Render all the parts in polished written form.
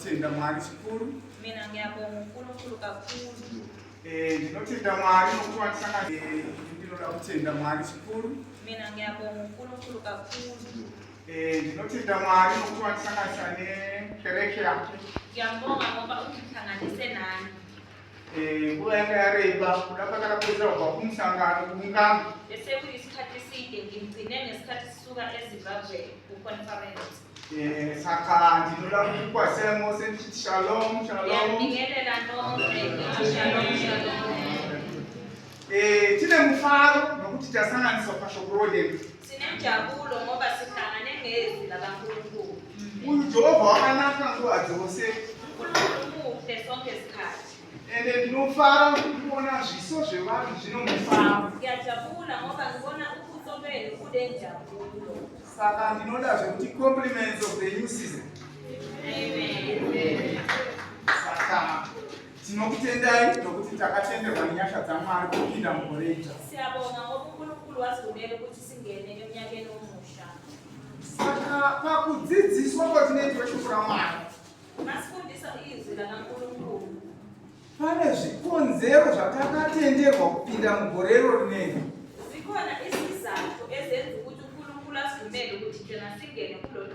kutenda Mwari chikuru. Mina ngiyabonga uNkulunkulu kakhulu. Ndinotenda Mwari nokuti wandisangana ndinoda kutenda Mwari chikuru. Mina ngiyabonga uNkulunkulu kakhulu. Ndinotenda Mwari nokuti wandisanganisa nekereke yakhe. Ngiyabonga ngoba ungihlanganise nani. Nguva yanga yareba kuda pakapedzera kubva kumusangano kuungano. Bese kuyisikhathi eside ngigcine ngesikhathi sisuka eZimbabwe kuconference. Saka ndinoda kukwasemo sendichiti shalom shalom. Ngiyabingelela nonke shalom shalom. Tine mufaro nokuti tasanganiswa pashoko rodeni. Sinemjabulo ngoba sihlangane ngezwi lakaNkulunkulu. Uyu Jehovha wakanaka nguva dzose. uNkulunkulu muhle sonke isikhathi. Ndinofara kuona zviso zvevanhu zvinomufara. Ngiyajabula ngoba ngibona ubuso benu bunenjabulo. Saka ndinoda zvekuti compliments of the new season. Amen. Saka tinokutendai nokuti takatenderwa nenyasha dzaMwari kupinda mugore ita. Siyabonga ngoba uNkulunkulu wasivumela ukuthi singene eminyakeni omusha. Saka pakudzidziswa kwatinoitwa shoko raMwari, Masifundisa izwi lakaNkulunkulu. pane zvikonzero zvatakatenderwa kupinda mugore iro rineri. Zikhona izizathu ezenza ukuthi uNkulunkulu asivumele ukuthi thina singene kulo 2026.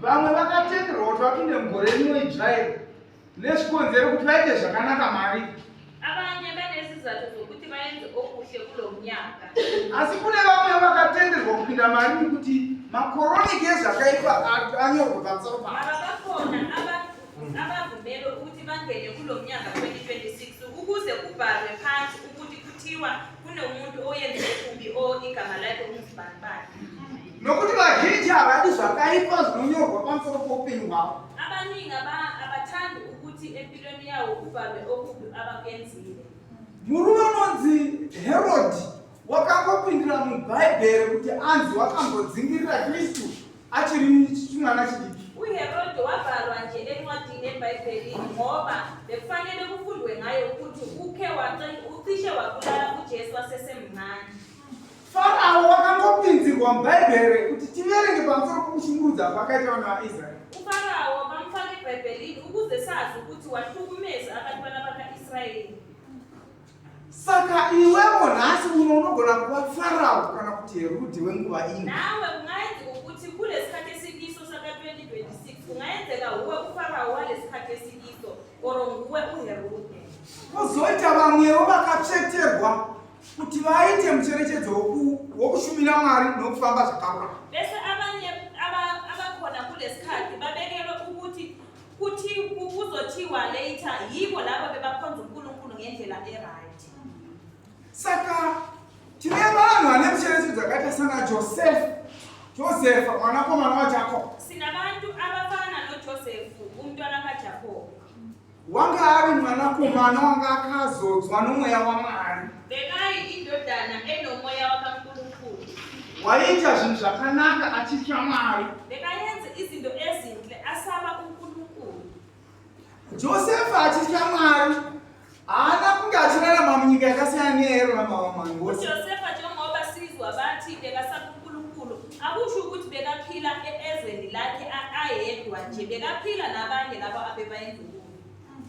Vamwe vakatenderwa kuti vapinde mugore rino idzvairo nezvikonzero kuti vaite zvakanaka Mwari. Abanye banezizathu zokuthi bayenze okuhle kulo mnyaka. Asi kune vamwe vakatenderwa kupinda Mwari kuti makoroniki ezvakaipa anyorwa pamusoro pavo. Abakhona abavumele ukuthi bangene kulo mnyaka 2026 ukuze kubhalwe phansi ukuthi kuthiwa kunomuntu oyenze kumbi igama lakhe umzibani. Nokuti vazhinji havadi zvakaipa zvinonyorwa pamusoro poupenyu hwavo. Abaningi abathandi ukuthi empilweni yawo kubhalwe okubi abakenzile. Murume unonzi Herodi wakangopindira mubhaibheri kuti anzi wakambodzingirira Kristu achiri chimwana chidiki. uHerode wabhalwa nje encwadini eBhayibhelini ngoba bekufanele kufundwe ngayo ukuthi ucishe wabulala uJesu wasesemncane. Farao wakangopinzirwa mubhaibheri kuti tiverenge pamusoro pokushungurudza kwakaita vanhu vaIsraeri. uFarao bamfaka eBhayibhelini ukuze sazi ukuthi wahlukumeza abantwana bakaIsrayeli. Saka iwewo nhasi unogona kuva Farao kana kuti Herodi wenguva ino. Nawe kungayenzeka ukuthi kulesikhathi esikiso saka 2026 kungayenzeka uwe uFarao walesikhathi esikiso oro nguwe uHerode. Kozoita vamwewo vakatsveterwa kuti vaite mucherechedzo wokushumira Mwari nokufamba zvakarurama. Bese abanye abakhona kulesikhathi babekelwe ukuthi kuzotiwa later yibo labo bebakhonza uNkulunkulu ngendlela eright. Saka tine vanhu vane mucherechedzo dzakaita sana Josefa mwanakomana waJakobo. Sinabantu abafana noJosefu umntwana kaJakobo. Wanga ari mwanakomana wanga akazodzwa nomweya waMwari. Bekayi indodana enomoya wakaNkulunkulu. Waita zvinhu zvakanaka achitya Mwari. Bekayenza izinto ezinhle asaba uNkulunkulu. Josefa achitya Mwari haana kunge achirarama munyika yakasiyana neyairarama vamwani vose. uJosefa njengoba sizwa bathi bekasaba uNkulunkulu akusho ukuthi bekaphila ezweni lakhe ayedwa nje, bekaphila nabanye labo abebayenza ububi.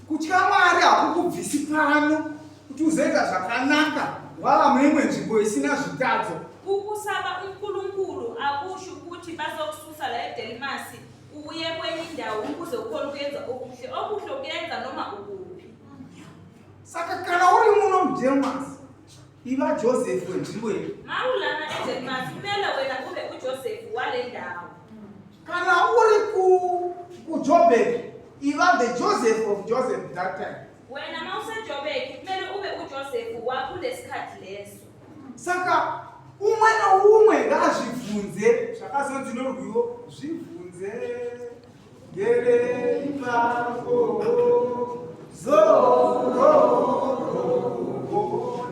Kutya Mwari hakukubvisi pano kuti uzoita zvakanaka wava muimwe nzvimbo isina zvitadzo. Ukusaba uNkulunkulu akusho ukuthi bazokususa la eDelimasi uye kwenye indawo ukuze ukhona ukuyenza okuhle. Okuhle ukuyenza noma ukuphi. Saka kana uri muno muDelimasi iva Josefu wenzvimbo iyi. Maulana eDelimasi kumele wena ube uJosefu wale ndawo. Kana uri kuJobeki iva the Joseph of Joseph that time. Wena mawuseJobeki kumele ube uJosefu wakulesikhathi leso. Saka umwe noumwe ngazvibvunze zvakazonzi norwiyo zvibvunze ngere ipako zoro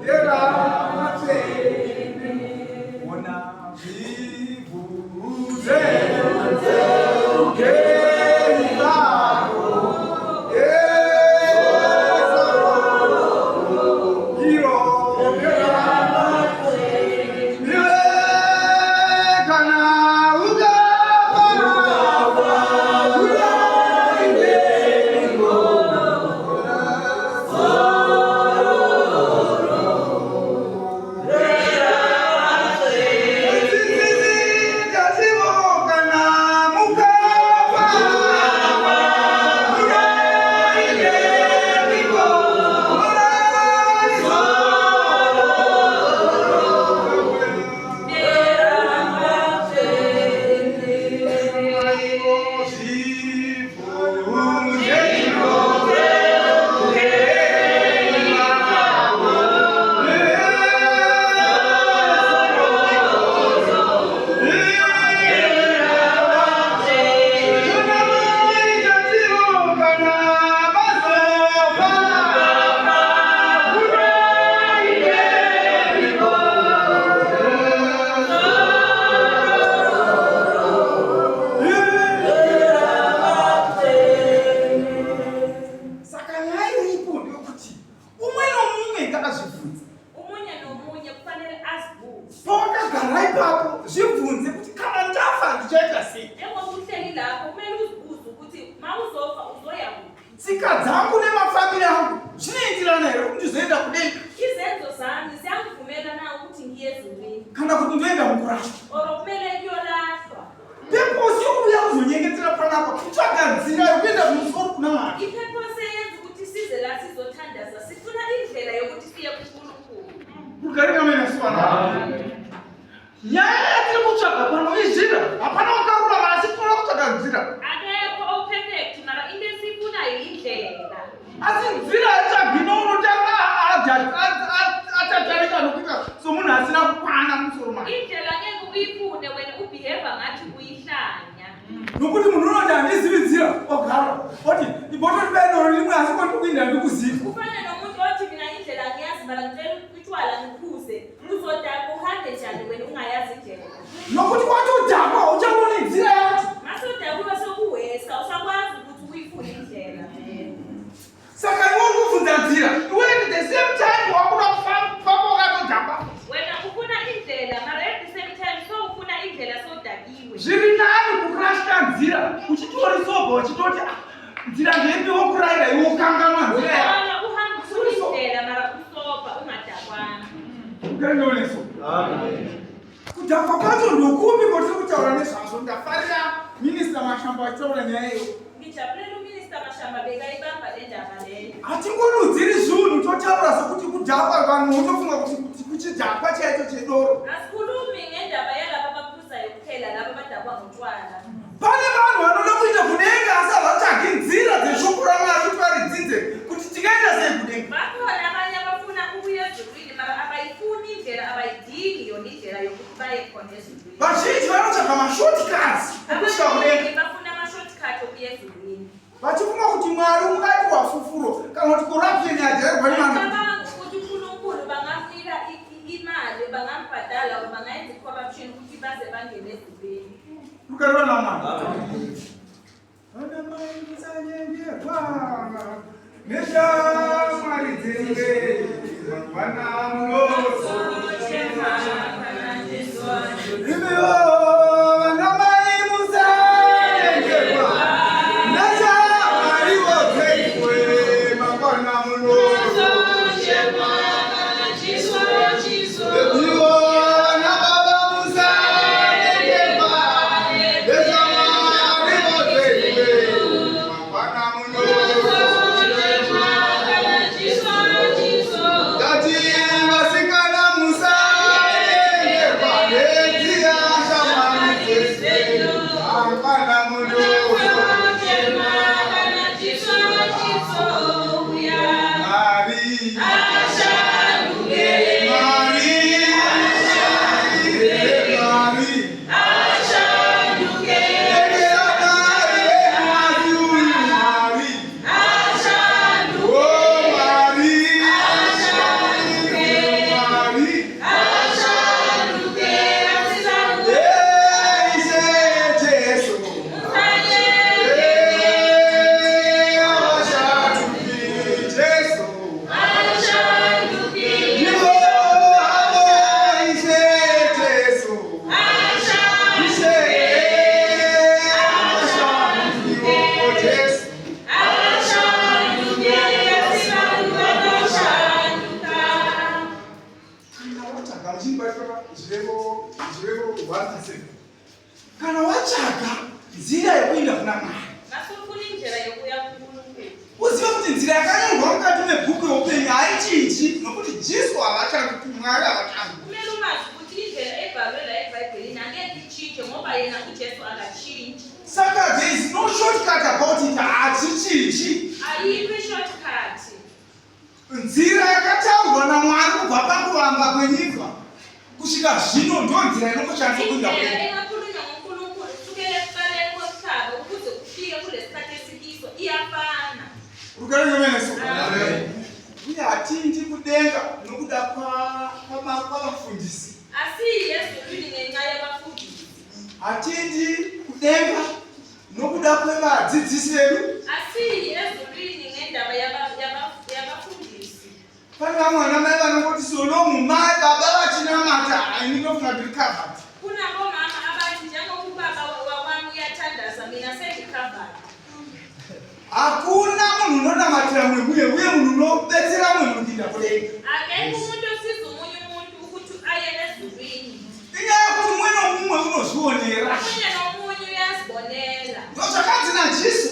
nderamatene ona zvibvunze ngere ipako kana uga Tsika dzangu nemafamili angu zvinoitirana here kuti ndizoenda kudenga? Izenzo zami ziyangivumela na ukuthi ngiye ezulwini. Kana kuti ndoenda mukurasha? Oro kumele ngiyolahlwa. Purpose yokubuya kuzonyengetera panapa kutsvaga nzira yokuenda kumusoro kuna Mwari. Ipurpose yenza ukuthi size la sizothandaza. Sifuna indlela yokuthi siye kuNkulunkulu. Kugarika mina siwana. Nyaya yatiri kutsvaga pano inzira. Hapana wakarurama asi tinofana kutsvaga nzira. Akekho perfect mara into esifunayo indlela. Asi nzira yachagwina unotanga atatarika nokuita somunhu asina kukwana musoro make. Indlela ngeke uyifune wena ubehave ngathi uyihlanya. Nokuti munhu unoti handizivi nzira ogara oti ibhotoro bedoro rimwe asi koti kuinda ndikuziva. Kufana nomuntu othi mina indlela ngiyazi mara ngicela utshwala ngiphuze. Uzodaka uhambe njani wena ungayazi indlela. Nokuti watodakwa uchaona nzira yacho. Masodaka ube sokuwesa usakwazi ukuthi uyifune indlela. Saka iwe urikubvunza nzira iwe at the same time wakuda kufamba wakatodakwa. Wena ufuna indlela mara at the same time so ufuna indlela sodakiwe. Zviri nani kurashika nzira uchitori soga uchitoti nzira ndepi wokurayira iwe ukanganwa nzira yako. Ukhona uhambe ufuna indlela mara usopa ungadakwana. Ngeneso. Kudakwa kwacho ndokupi kwatiri kutaura nezvazvo? Ndafarira Minista Mashamba achitaura nyaya iyo. Ngijabulela uMinista Mashamba bekaibamba le ndaba leyo. Hatingonudziri zvinhu totaura sokuti kudhakwa vanhu unofunga kuti kuchidhakwa chaicho chedoro. Asikhulumi ngendaba yalaba abaphuzayo kuphela laba abadakwa ngotshwala. Pane vanhu vanoda kuita kudenga asi havatsvagi nzira dzeshoko raMwari kuti varidzidze kuti tingaita sei kudenga. Bakhona abanye abafuna ukuya ezulwini mara abayifuni indlela abayidingi yona indlela yokuthi baye khona ezulwini. Vazhinji vanotsvaga mashortcuts ekusvika kudenga. Abanye bafuna ama-shortcut okuya ezulwini. Vachifunga kuti Mwari ungati wafufuro kana kuti corruption yajairwa nemwana. Bacabanga ukuthi uNkulunkulu bangamnika imali bangambhadala or bangayenza i-corruption ukuthi baze bangene ezulwini. Lukarwa naMwari. Ana mai musanyengerwa neshamwari dzenyu vana munoso. Imiwo vana mai musanyengerwa neshamwari dzenyu vana munoso. Imiwo vana baba musanyengerwa neshamwari dzenyu vana munoso. Dati vasikana musanyengerwa neshamwari dzenyu vana munoso. Kana watsvaga nzira yekuenda kuna Mwari, Masufuna indlela yokuya kuNkulunkulu. uzive kuti nzira yakanyorwa mukati mebhuku youpenyu haichinji nokuti Jesu havachandi kuti Mwari havachandi. Kumele umazi ukuthi indlela ebhalwe la eBhayibhelini angeke ichinje ngoba yena uJesu akachinji. Saka there is no chinji. Ayikho shortcut. Nzira yakataurwa naMwari kubva pakuvamba kwenyika kusvika zvino ndiyo nzira inokushandiswa kuinda kudenga. Ingakhulunywa ngoNkulunkulu kusukela ekuqaleni komhlaba ukuze kufike kulesikhathi esikiso iyafana. Uye hatindi kudenga nokuda kwavafundisi. Asiyi ezulwini ngenxa yabafundisi. Hatindi kudenga nokuda kwevadzidzisi vedu. Asiyi ezulwini ngendaba yabafundisi. Pane vamwe vanamai vanongoti Solomu mai baba vachinamata hainitofunga ndiri covered. Kunabomama abathi njengokubaba wami uyathandaza mina sendicovered. Hakuna munhu unonamatira mumwe uye munhu unobetsera mumwe kuinda kudenga. Akekho umuntu osiza omunye umuntu ukuthi aye ezulwini. Inyaya yekuti mumwe nomumwe unozvionera. Omunye nomunye uyazibonela. Ndozvakanzi naJesu.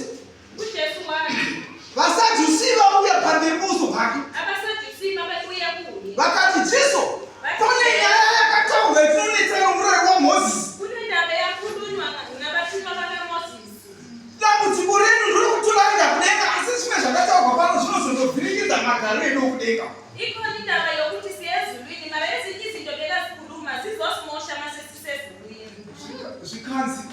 uJesu wathi Vasadhusi vauya pambimuzo pake. abasadusi babebuya kuye. Vakati Jesu, kune nyaya yakataurwa itinonetsera nomurayiro waMozisi. Kunendaba yakhulunywa nabathuma bakaMozisi. Dambudziko renu ndiri kutora kuinda kudenga asi zvimwe zvakataurwa pano zvinozondovhirikidza magariro edu okudenga. Ikhona indaba yokuthi siye ezulwini mara ezinye izinto bekazikhuluma zizosimosha masesisezulwini. Zvikanzi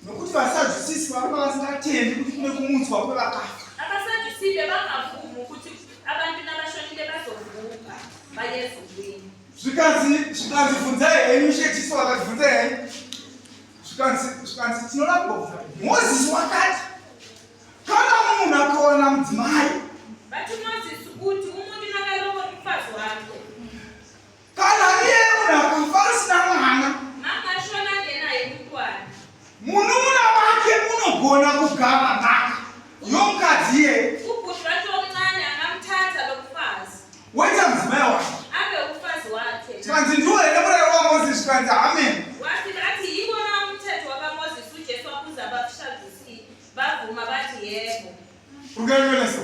nokuti vasadhusisi vakanga vasingatendi kuti kune kumutswa kwevakafa. Abasadusi bebangavumi ukuthi abantu nabashonile bazovuka baye ezulwini. Zvikanzi bvunzai henyu Jesu vakatibvunza henyu. Zvikanzi tinoda kubvunza. Mozisi wakati kana munhu akawana mudzimai Bathi Mozisi uthi umuntu nakalobola umfazi wakhe kana iye munhu akafa asina mwana makashona ngenaye umntwana munun'una wake unogona kugara nhaka yomukadzi iye ubhuti wakhe omncane angamthatha lo mfazi woita mudzimai wake. abe umfazi wakhe. Zvikanzi ndiwo here murayiro waMozisi. Zvikanzi amen. Athi yibona umthetho wakaMozisi uJesu wabuza abaSadusi bavuma bathi yebo. Ungayiwelesa.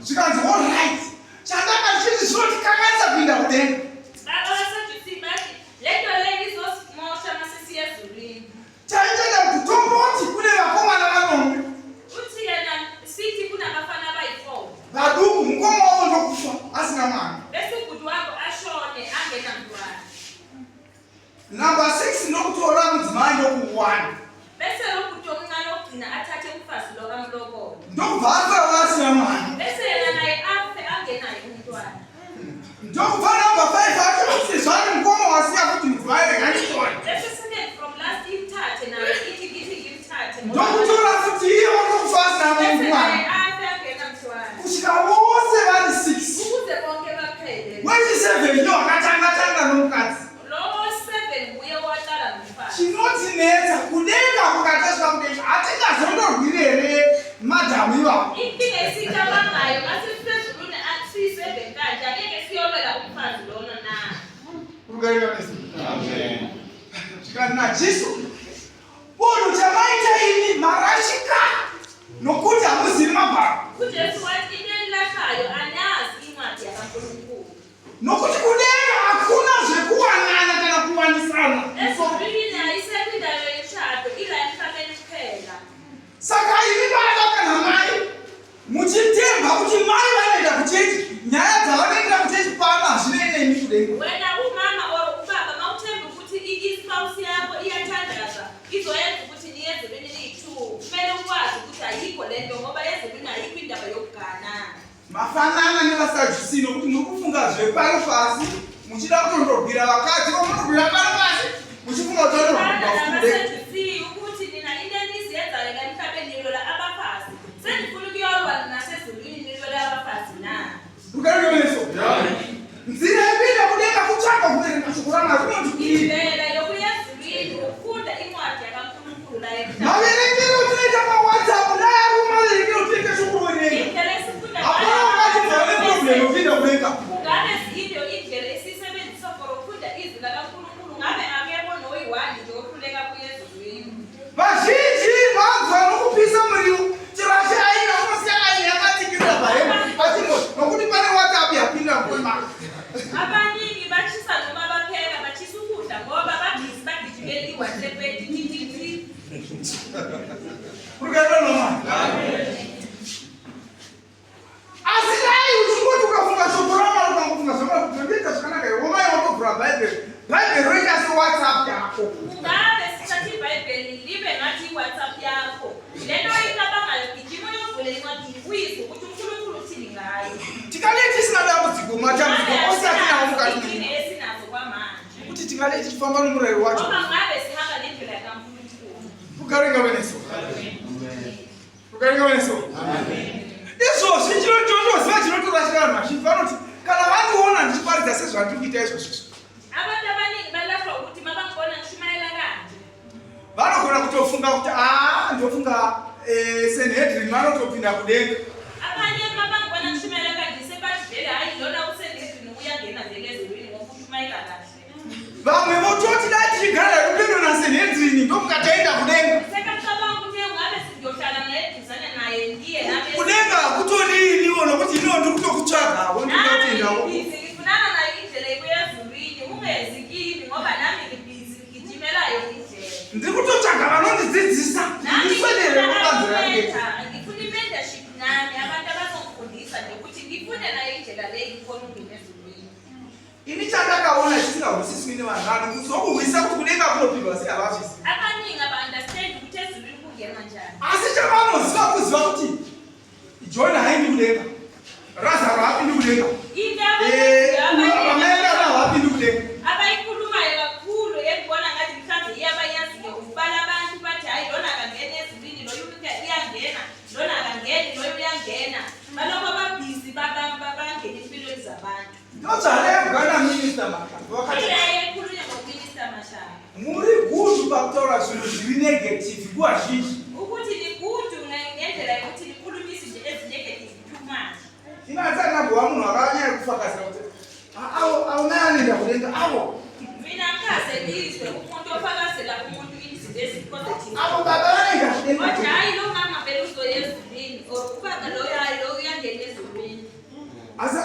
Zvikanzi all right. Chandanga ndichiti zvinotikanganisa kuinda kudenga. abaSadusi bathi le nto le izosimosha masesiya ezulwini. Taitenda kuti tomboti kune vakomana vanomwe Uthi yena sithi kunabafana abayi-4 vaduku mukoma wavo ndokufa asina mwana. bese ubhuti wabo ashone angenamntwana. Number 6 ndokutora mudzimai ndokuwana. Bese lo bhuti omncane ogcina athathe umfazi lo kamlobolo. Ndokubva afa asina mwana. Bese yena naye afe angenaye umntwana. Ndokubva number 5 athi usizvani mukoma wasiya kuti mudzimai reganitona. Bese second from last imthathe naye ithi ngimthathe. Ndokutora futi iye wanokufa asina Bese mwana. naye afe angenamntwana. Kusvika vose vari 6. Ukuze bonke baphele. Wechi 7 ndiyo akatanga nomukadzi. Lo 7 nguye owaqala nomfazi. Chinotinetsa kudenga kukateswa kudenga hatingazondorwire here madhamu ivavo. Inkinga esiyicabanga masisezulwini asiyi-7 kanje angeke siyolwela umfazi lona na. Zvikanzi naJesu, munhu chamaita imi marashika nokuti hamuzivi magwaro. uJesu wathi into enilahlayo anazi incwadi yakaNkulunkulu. Nokuti kudenga hakuna zvekuwanana kana kuwanisana. Ezulwini ayisekho indawo yomshado ila emhlabeni kuphela. Saka imi baba kana mai muchitemba kuti mai vanoenda kuchechi nyaya dzavanoenda kuchechi pano hazvinei nemi kudenga. Wena umama or ubaba mawuthemba ukuthi isipawusi yakho iyathandaza izoyenza ukuthi niye ezulwini niyi-2 kumele ukwazi ukuthi ayikho le nto ngoba ezulwini ayikho indaba yokuganana. Mafanana nevasadhusi nokuti muri kufunga zvepano pasi muchida kutondorwira vakadzi omunorwira pano pasi muchifunga kuti vanondorwira kudenga. Abasadusi ukuthi nina into eniziyenzayo la emhlabeni nilwela abafazi senifuna ukuyolwa nasezulwini nilwela abafazi na. Ukaremeso. Nzira yepinda kudenga kutsvaka kuverenga shoko raMwari kunoti Indlela yokuya ezulwini ukufunda incwadi yakaNkulunkulu la emhlabeni. maverengero tunoita paWhatsApp nayarume maverengero tunoita shoko roverenga. Indlela esifunda Hapana wakati mwane problem yopinda kudenga. kungabe ziyo indlela esiyisebenzisa for ukufunda izwi lakaNkulunkulu ngabe akekho noyi-1 nje ohluleka kuya ezulwini. tichifamba nomurayiro wacho. Ngoba ngabe sihamba nendlela kaNkulunkulu. Kugaringa weneso. Kugaringa weneso. Izvozvi chinotoziva chinotorashika mashimbi vanoti kana vandiona ndichiparidza sezvandiri kuita izvozvo. Abantu abaningi balahla ukuthi mabangibona ngishumayela kanje. Vanogona kutofunga kuti ndofunga Sanhedrin vanotopinda kudenga. Abanye mabangibona ngishumayela kanje sebathi vele hayi lona uSanhedrin uyangena vele ezulwini ngoba ushumayela kahle. Vamwe vototi dai tichigara rupendo naSanhedrin ndomukataenda kudenga. Sekacabanga ukuthi ngabe singiyohlala ngeduzane naye ndiye nabe. Kudenga kutoniniwo nokuti ino ndiri kutokutsvaga wondingatendawo. Ngifunana naye indlela ikuya ezulwini ungezikini ngoba nami ngibhizi ngijimelayo indlela. Ndiri kutotsvaga vanondidzidzisa. Ndiswedere kubanze yake. Ngifuna i-mentorship nami abantu abazongifundisa nje ukuthi ngifune nayo indlela leyo ngifuna ungena ezulwini. Ini chandakaona chisingahwisiswi nevanhu kuzokuhwisa kuti kudenga kunopindwa singavazvisi. Abaningi aba-understand ukuthi ezulwini kungena njani. Asi chavanoziva kuziva kuti John haendi kudenga. Razaro hapindi kudenga. Vamaenda hapindi kudenga. Abayikhulumayo kakhulu ekubona ngathi mhlawumbe iyabayaziyo ukubala abantu bathi hayi lona akangena ezulwini loyo uyangena lona akangeni loyo uyangena. Baloko babhizi bangena empilweni zabantu. Ndodzalebwana Minister Mashaba wakati Iyayikhulunywa ngoMinister Mashaba. muri gudu pakutaura zvinhu zviri negative nguva zhinji. Ukuthi ligudu ngendlela yokuthi likhulumise nje ezi-negative too much. Ingatsanagwa munhu akanyanya kufakazira kuti aunayanoenda kudenga avo. Mina ngikazekizwe umuntu ofakazela umuntu izinto ezi-positive. Avo baba vanoenda kudenga. Wathi hayi lo mama vele uzoya ezulwini or ubaba loyo hayi lo uyangena ezulwini. Asi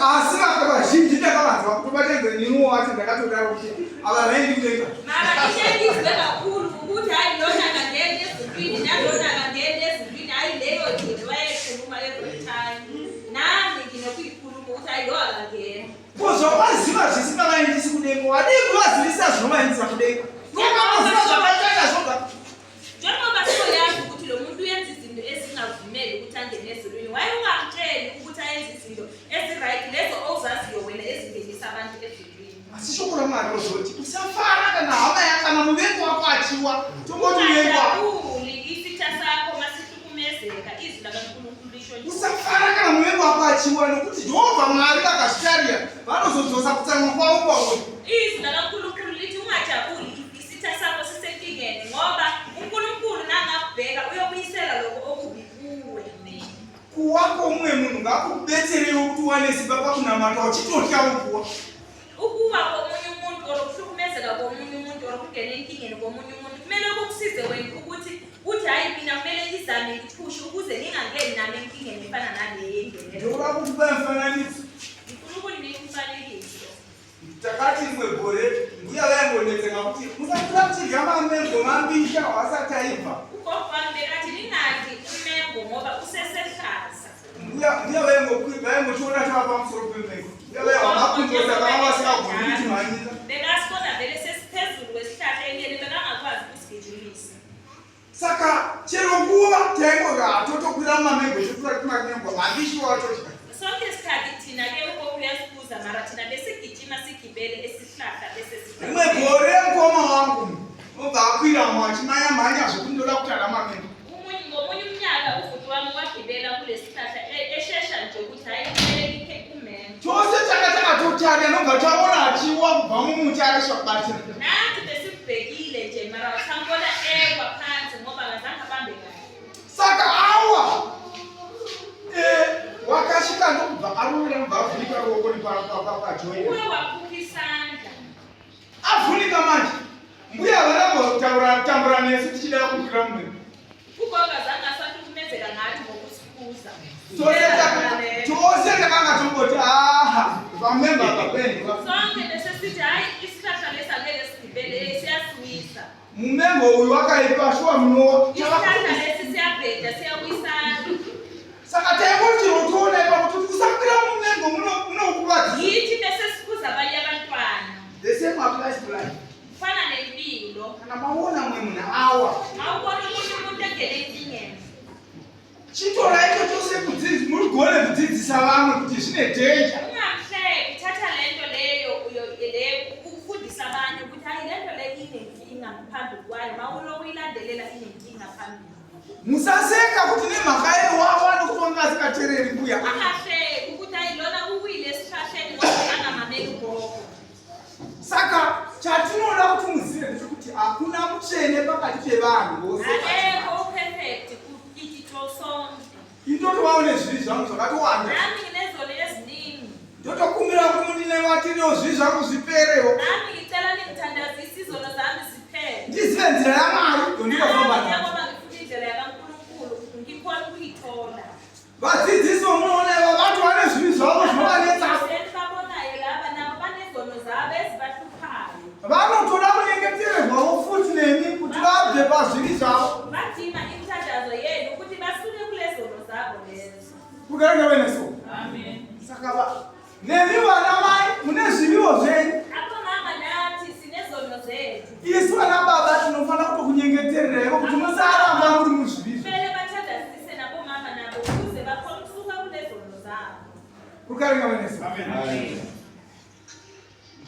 vazhinji ndakavanzwa kuti vatenzeniwo wati ndakatodaro kuti ava vaendi kudenga. Mara ishekizwe kakhulu ukuthi hayi lona akangeni ezulwini nalona akangeni ezulwini hayi leyo nje wayekhuluma every time. Nami nginokuyikhuluma ukuthi hayi lo akangeni. Kuzva vaziva zvisingavaendisi kudenga wadii kuvazivisa zvinovaendisa kudenga. Ndomaziva zvavataita zvoga. Njengoba siyazi ukuthi lo muntu uyenza izinto ezingavumeli ukuthi angene ezulwini, waye ungamtsheli ukuthi ayenze izinto ezi-right lezo ozaziyo wena ezingenisa abantu ezulwini. Asi shoko raMwari rozoti usafara kana hama yakana muvengi wako achiwa tongoti muvengi wako. Ungajabuli isitha sakho masihlukumezeka izwi lakaNkulunkulu lisho nje. Usafara kana muvengi wako achiwa nokuti Jehovha Mwari vakazvitarira vanozodzosa kutsamwa kwavo kwauri. Izwi lakaNkulunkulu lithi ungajabuli isitha sakho sisenkingeni ngoba uNkulunkulu nangakubheka uyobuyisela lokho okubi kuwe. Kuwa kwomumwe munhu ngakubetserewo kuti uwane simba pakunamata uchitotyawo kuwa. Ukuwa komunye umuntu or ukuhlukumezeka komunye umuntu or ukungena enkingeni komunye umuntu kumele kukusize wena ukuthi uthi hayi mina kumele ngizame ngithushe ukuze ngingangeni nami enkingeni efana naleyo engenele. Ndokuda kuti bamfananiso. Ngifuna ukunika umfanekiso. Takati imwe gore mbuya vaingonetsenga kuti musakura kuchirya mamengo mambisha wasati aibva. Ugogo wami bekathi ningadli umengo ngoba usesehlaza. Mbuya vaingotiona tava pamusoro pemengo. Mbuya vaingomapunzosa kava vasingagoni kuti mhanyisa. Bekasibona vele sesiphezulu kwesihlahla engene bekangakwazi ukusigijimisa. Saka chero nguva taingoga totokwira mamengo chokura kuti mamengo mambishi watotya. Sonke isikhathi thina-ke ugogo uyasibuza mara thina besigijima sigibele esihlahla rimwe gore mukoma wangu obva akwira machimanya-manya zvokundoda kuti ana mamengo. Ngomunye umnyaka ubhuti wami wagibela kule sihlahla eshesha nje ukuthi hayi kumele ngikhe umengo. Tose takatotarya nobva taona achiwa kubva mumuti arishakubatira. Nathi besikubhekile nje mara wasangibona ewa phansi ngoba ngazange abambe kahle. Saka awa wakasvika ndokubva aruvira mubva avhunika ruoko nepakajoina. Uye wakuka isandla. Avhunika manje mbuya vanambotambura nesu tichida kukwira mumwe. Ugogo azange asahlukumezeka ngathi ngokusikuza. Tose takanga tomboti vamemba vakapendwa. Sonke besesithi hayi isihlahla lesi angeke sigibele siyasiwisa. Mumengo uyu wakaipa shuwa muno. Isihlahla lesi siyabheda siyawisana. Saka taingoti rotoona ipa kuti kusakwira mumengo munokuvadza. Yithi besesikuza abanye abantwana. The same applies to life. Kufana nempilo. Kana maona mwe muna awa. Awubona ukuthi umuntu engene enkingeni. Chitora icho chose mugone kudzidzisa vamwe kuti zvine danger. Ungamhleki, thatha lento leyo ukufundisa abanye ukuthi hayi lento musaseka kuti nemhaka yewawa nokuti wanga asikateereri mbuya. Akahle ukuthi ayilona kuwile esihlahleni ngoba angamameli ugogo. Saka chatinoda kuti muzive ndechekuti hakuna mutsvene pakati pevanhu vose. Akekho perfect kudigital song. Indoti waone zvivi zvangu zvakatowanda. Nami nginezono eziningi. Ndotokumbira kuti mundinewatirewo zvivi zvangu zviperewo. Nami ngicela ningithandazise izono zami ziphele. Ndizive nzira yaMwari yondinofamba nayo. Ngoba ngifuna indlela yakaNkulunkulu ngikhona ukuyithola. Vadzidzisi vomunonewa vantu vane zvivi zvavo zvinovanetsa. Babonayo laba nabo banezono zabo ezibahluphayo. Vanotoda kunyengetererwawo futi nemi kuti vabve pazvivi zvavo. Badinga imithandazo yenu ukuthi basuke kulezono zabo lezo. Kukereke veneso. Amen. Saka nemi vana mai mune zviviwo zvenyu. Mama nathi sinezono zethu. Isu vana baba tinofanira kutokunyengetererewo kuti musaramba muri muzvivi. Kumele bathandazise nabo mama nabo ukuze bakhone ukusuka kulezono zabo. Kukereke veneso. Amen.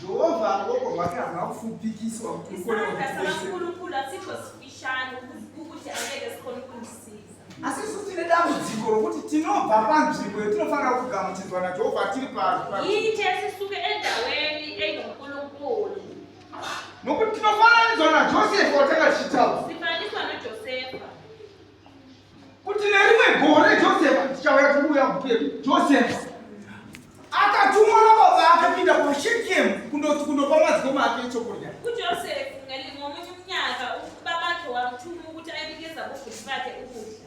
Jehovha ngoko rwake haruna kufupikiswa kuti ukone Isandla kutibetsera. sakaNkulunkulu asikho sifishane ukuthi angeke sikhone ukunisiza. Asi isu tine dambudziko rokuti tinobva panzvimbo yetinofanira kugamuchidzwa naJehovha tiri Yithe sisuke endaweni enoNkulunkulu. nokuti tinofananidzwa naJosefa watakachitaura Sifaniswa noJosefa. kuti nerimwe gore Josefa tichauya kuuya kuperi Josefa akatumwa nababa akapinda kuShekemu kundopa madzikoma ake chokudya. uJosefu ngelingomunye umnyaka ubaba wakhe wamthuma ukuthi ayinikeza bobhuti bakhe ukudla.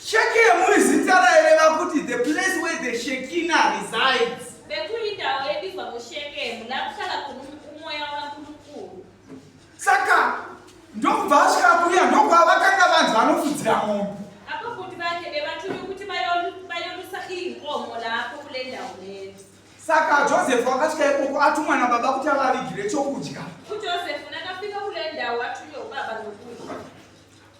Shekemu izita rayeleva kuti the place where the Shekinah resides. Bekuyindawo ebizwa ngoShekemu la kuhlala khona umoya kaNkulunkulu. Saka ndokubva asvika kuya ndokwavakanga vanhu vanofudzira mombe. Abobhuti bakhe bebathume ukuthi bayolusa iy'nkomo lapho kule ndawo leyo. Saka Josefa wakasvika ikoko atumwa nababa kuti avavigire chokudya. uJosefu nakafika kule ndawo wathunywe ubaba nokudla.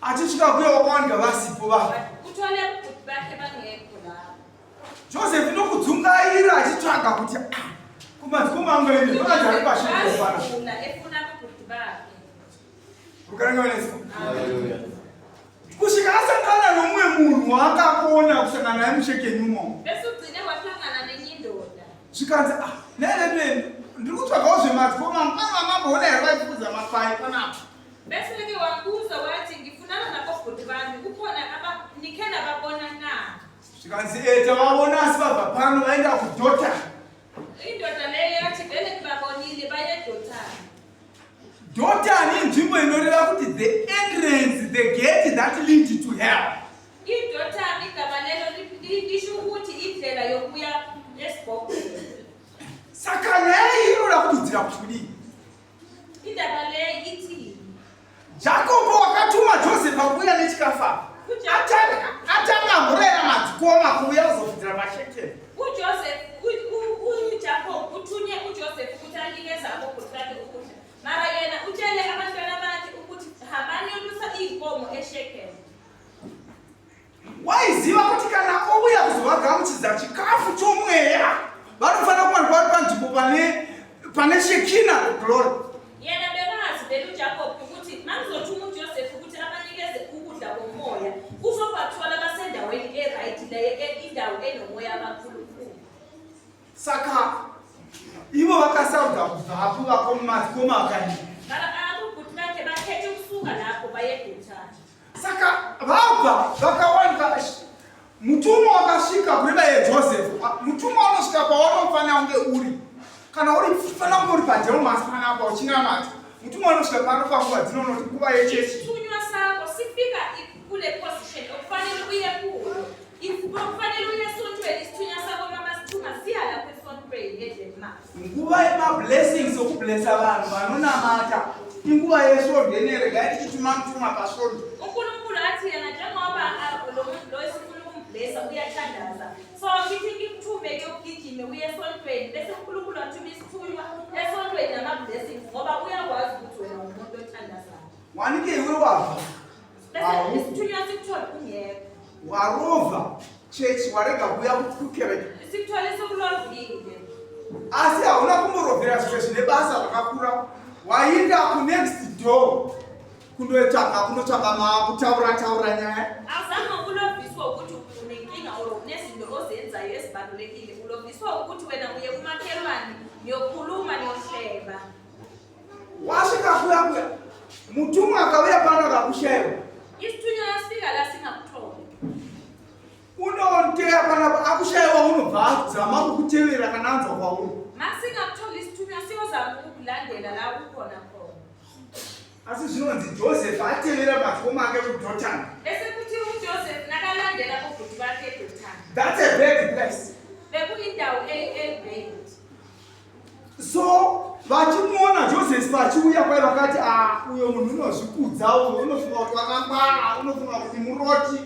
Achisvika kuya wakawanika vasipo vava. Uthole ubhuti bakhe bangekho lapho. Josefa nokudzungaira achitsvaga kuti kumadzikoma angu eni vakati ari paShekemu pana. Efuna ubhuti bakhe. Rukarenga veneso. Hallelujah. Kusvika asangana nomumwe munhu waakakona kusangana naye muShekemumo. Bese ugcine wahlangana nenye indoda. Zvikanzi nene ndiri kutsvagawo zvemadzikoma angu mamamboona here vaifudza makwai panapa. Bese-ke wambuza wathi ngifunana nabobhuti bami kukhona nikhe nababona na? Zvikanzi tavavona asi vabva pano vaenda kuDhotani. Indoda leyo yathi vele ngibabonile baye eDothani. Dhotani inzvimbo inoreva kuti the entrance, the gate that lead to hell. IDothani igama lelo lisho ukuthi indlela yokuya esibhokweni. Saka nyaya iyi inoda kududzira kuti kudii? Indaba leyo ithi Jakobo wakatuma Josefa kuuya nechikafu apa. Atanga murera madzikoma kuuya kuzofudzira maShekemu. uJacob uthunye uJoseph ukuthi anikeze abobhuti bakhe ukudla. Mara yena utshele abantwana bakhe ukuthi hambani yolusa iy'nkomo eShekemu. Waiziva kuti kana ouya kuzovagamuchidza chikafu chomweya vanofanira kuwanikwa vari panzvimbo pane Shekinah glory. Yena bekazi vele uJacob ukuthi mangizothuma uJoseph ukuthi abanikeze ukudla komoya uzobathola basendaweni eright leyo indawo enomoya kaNkulunkulu. Saka ivo vakasaudza kubvapo vakomadzikoma vakanyika. Mara abobhuti bakhe bakhethe ukusuka lapho baye eDothani. Saka vabva vakawanika mutumwa wakasvika kureva yeJosefa. Mutumwa unosvika paunofanira kunge uri. Kana uri fanira kunge uri paDhelmasi panapa uchinamata. Mutumwa unosvika panofa nguva dzinonoti nguva yechechi. Isithunywa sakho sifika kule position okufanele uye kuyo. Kufanele uye esontweni isithunywa sakho noma sithunga siya lapho esontweni eDelmasi. Nguva yemablessings okublessa vanhu vanonamata. Inguva yesodhenere gaiti chituma mutuma pasondo. uNkulunkulu athi yena njengoba lo muntu lo esifuna ukumblessa uyathandaza. So ngithi ngikuthume-ke ugijime uye esontweni bese uNkulunkulu athuma isithunywa esontweni nama-blessings ngoba uyakwazi ukuthi wena umuntu othandazayo. Wanike iwe wabva. Bese isithunywa sikuthole ungekho. Warova church warega kuuya kukereke. Sikuthole sekulovile. Asi hauna kumborovhera zvimwe zvine basa rakakura. Wainda kunext door. kunotsvaka kutaura nyaya. Awuzange ulobiswa ukuthi unenkinga or unezinto ozenzayo ezibalulekile. Ulobiswa ukuthi wena uye kumakhelwane niyokhuluma niyohleba. Wasvika kuya mutumwa akauya pano akakusheva. Isithunywa yasifika la singakutholi. Unonteya panapa akusheva unobva zama kukutevera kana anzwa kwauri. Masingakutholi isithunywa siyozama ukukulandela la ukhona khona. Asi zvinonzi Joseph atevera makomo ake kuDhotani. Esekuthi uJoseph nakalandela kubhuti bakhe eDothani. That's a bad place. Bekuyindawo ebhedi. So vachimuona Joseph vachiuya kwai vakati uyo munhu unozvikudza uyo unofunga kuti wakangwara unofunga kuti muroti.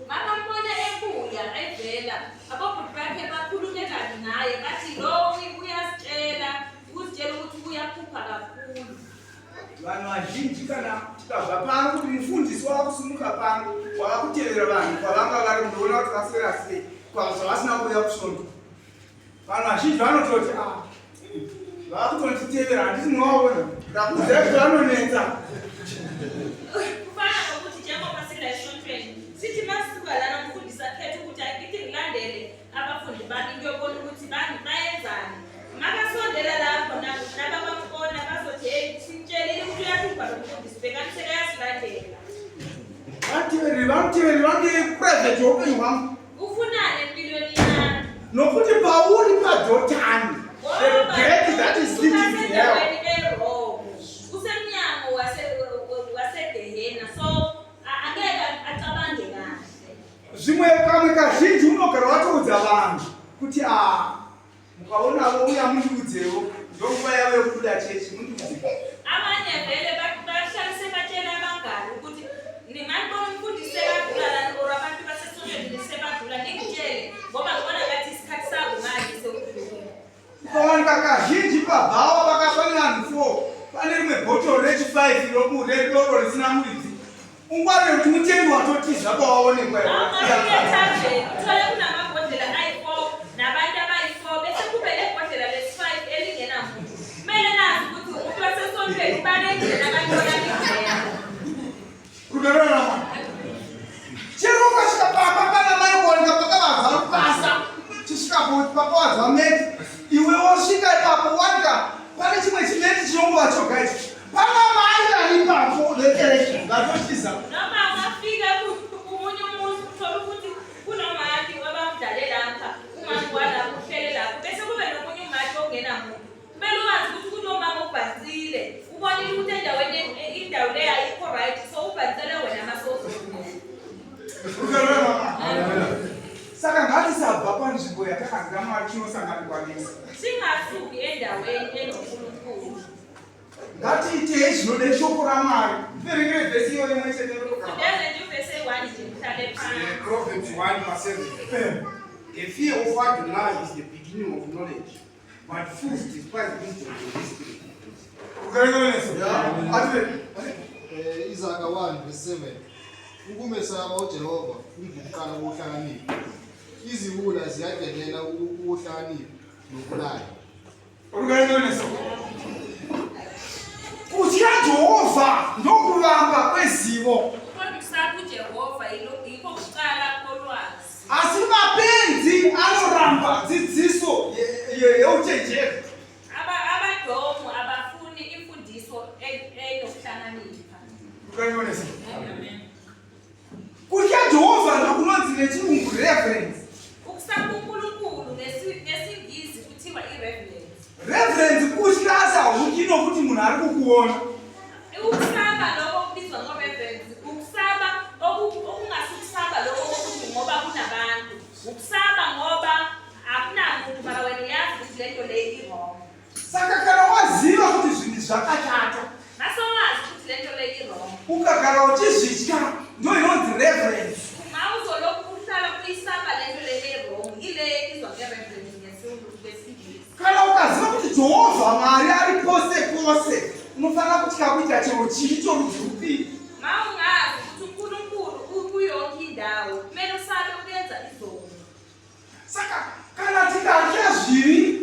Vakambona ebuya evela abobhuti bakhe bakhulume kabi naye bathi lo uyasitshela ukuthi uyakhupha kakhulu. Vanhu vazhinji kana tikabva pano kuti mufundisi wakusumuka pano wakakutevera vanhu kwavanga vari kundoona kuti vasera sei zvavasina kuuya kusvondo. Vanhu vazhinji vanototi vakutonditevera handisi muwaona ndakuziva kuti vanonetsa. Kufana nokuthi njengoba sila eshontweni sithi masisuka lana umfundisi akhethe ukuthi akithi ngilandele abafundi bami ngiyobona ukuthi bayenzani. Makasondela lapho nababambona bazothi hey sitshelile ukuthi uyakhupha lo mfundisi bekaniseka yasilandela. Vamuteveri vange-private youpenyu hwangu Ufunani empilweni yami? nokuti pauri paDhotani the gate that is leading to hell. Usemnyango wasegehena so angeke acabange kahle. Zvimwe kamwe kazhinji unogara watoudza vanhu kuti mukaona vouya mundiudzewo ndonguva yavo yekubuda chechi mundiudze. Abanye vele bahlalise batshela abangani ukuthi ningalibona umfundisi sekadlula or abantu basesonweni sebadlula ningitshele ngoba ngibona ngathi isikhathi sabo manje sekudlule. Ukawanika kazhinji pabhawa pakafana vanhu 4 pane rimwe bhotoro rechi5 loro risina muridzi. Ungwarire kuti mutengi watotiza pawaonekwa Uthole kunamabhodlela ayi4 nabantu abayi4 bese kube nebhodlela lesi5 elingenamuntu. Kumele nazi ukuthi umuntu wasesonweni ubalekile nabantu abaningileyo. Rugarama. Chero ukasvika papa pana mai kuoneka pakavabva rupasa chisvikapo pakavabva meti iwe wosvika ipapo wanika pane chimwe chimeti chinongova choga ichi pana mai vari ipapo vekereke vatotiza. Noma ungafika kumunye umuzi uthola ukuthi kunomati wabamdale lapha umama walapho uhlele lapho bese kube nomunye umati ongenamuntu. Kumele wazi ukuthi kunomama ubhazile ubonile ukuthi endaweni indawo leyo ayikho right so ubhazile wena masozo. Saka ngatisabva panzvimbo yatakanzira Mwari chinosanganikwanisa. Singasuki endaweni enoNkulunkulu. Ngatiite zvinode shoko raMwari. Tiverengere vhesi iyo imwe chete rokugara. Ndezve vhesi 1 ndimuthale phansi. Proverbs 1:7. The fear of Adonai is the beginning of knowledge, but fools despise wisdom and spirit. Isaka 1:7. Ukumesaba uJehova kungukuqala kokuhlakanipha. Iziwula ziyadelela ukuhlakanipha nokulaya. Kutya Jehovha ndokuvamba kwezivo. Kodwa ukusaba uJehova yikho kuqala kolwazi. Asi mapenzi anoramba dzidziso yeuchenjeri. Abadomu abafuni imfundiso enokuhlakanipha. Amen. Kutya Jehovha ndokunonzi nechirungu reverence. Ukusaba uNkulunkulu ngesingisi kuthiwa ireverence. Reverence kutya asahukini nokuti munhu ari kukuona. Ukusaba lokho kubizwa ngo-reverence. Ukusaba okungasukusaba lokho kokuthi ngoba kunabantu. Ukusaba ngoba akunamuntu mara wena uyazi ukuthi lento leyo i-wrong. Saka kana waziva kuti zvinhu zvakashata Masowazi ukuthi lento leyo i-wrong. ukagara uchizvitya ndo inonzi reverence. Mawuzolokhu uhlala kuyisaba lento leyo i-wrong ile ibizwa nge-reverence ngesingisi. Kana ukaziva kuti Jehovha Mwari ari pose pose unofanira kutya kuita chero chivi chorudzi rupi. Mawungazi ukuthi uNkulunkulu ukuyonke indawo kumele usabe ukuyenza izono. Saka kana tikatya zvivi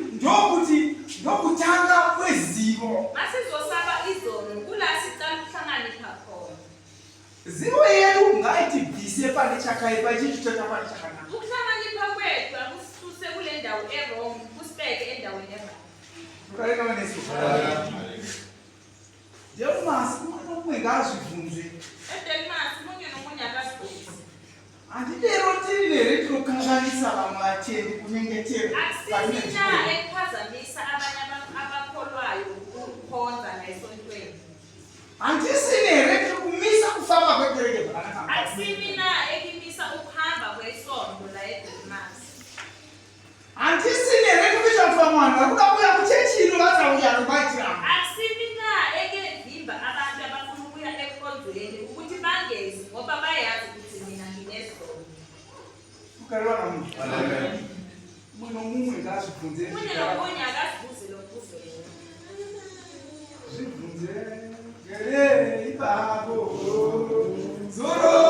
ndokutanga kwezivo. Masizosaba izono kula sicala ukuhlakanipha khona. Zivo yedu ngaiti bhise pane chakaipa chichitota pane chakanaka. Ukuhlakanipha kwethu akusisuse kule ndawo e-wrong, kusibeke endaweni e-right. Ukareka vanesu. Ndeumasi umwana umwe ngazvibvunze. Edelmas munye nomunye akazibhekisa. Handidero tiri here tinokanganisa vamwe vatendi kunyengetera. Akusisi na ekuphazamisa abanye abakholwayo ukukhonza ngayisontweni. Handisini here tiri kumisa kufamba kwekereke zvakanaka. Akusimi na ekimisa ukuhamba kwesonto la eDelmas. Handisini here kuita kuti vamwe vanhu vari kuda kuuya kuchechino vasauya anobaitira. Akusimi na ekevimba abantu abafuna ukuya ekonzweni ukuthi bangezi ngoba bayazi ukuthi mina nginesono. Ukareva namunhu. Mumwe nomumwe ngazvibvunze. Munye nomunye akazibuze lo mbuzo lo. Zvibvunze. Gerei babo. Zoro.